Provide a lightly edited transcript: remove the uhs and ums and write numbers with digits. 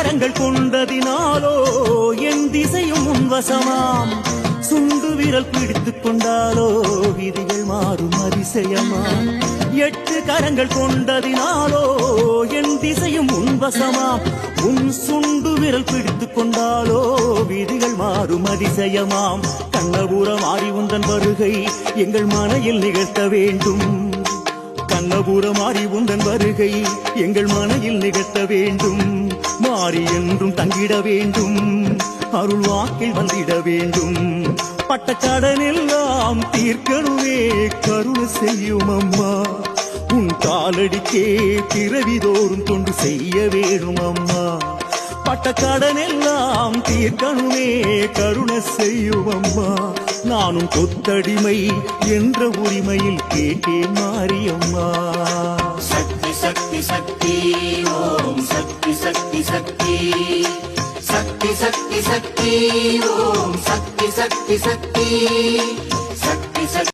கரங்கள் கொண்டதினாலோ என் திசையும் உன்வசமாம். சுண்டு விரல் பிடித்துக் கொண்டாலோ விதிகள் மாறும் அதிசயமாம். 8 கரங்கள் கொண்டதினாலோ என் திசையும் உன்வசமாம். உன் சுண்டு விரல் பிடித்துக் கொண்டாலோ விதிகள் மாறும் அதிசயமாம். கண்ணபுரம் மாறி உந்தன் வருகை எங்கள் மனையில் நிகழ்த்த வேண்டும். கண்ணபுரம் மாறி உந்தன் வருகை எங்கள் மனையில் நிகழ்த்த வேண்டும். மாறி என்றும் தங்கிட வேண்டும், அருள் வாக்கில் வந்திட வேண்டும். பட்ட கடனெல்லாம் தீர்க்கணுமே கருணை செய்யும் அம்மா. உன் காலடிக்கே பிறவிதோறும் தொண்டு செய்ய வேணும் அம்மா. பட்ட கடனெல்லாம் தீர்க்கணுமே கருணை செய்யும் அம்மா. நானும் கொத்தடிமை என்ற உரிமையில் கேட்டேன் மாரியம்மா. சக்தி சக்தி சக்தி ஓம் சக்தி சக்தி சக்தி சக்தி சக்தி சக்தி ஓம் சக்தி சக்தி சக்தி சக்தி சக்தி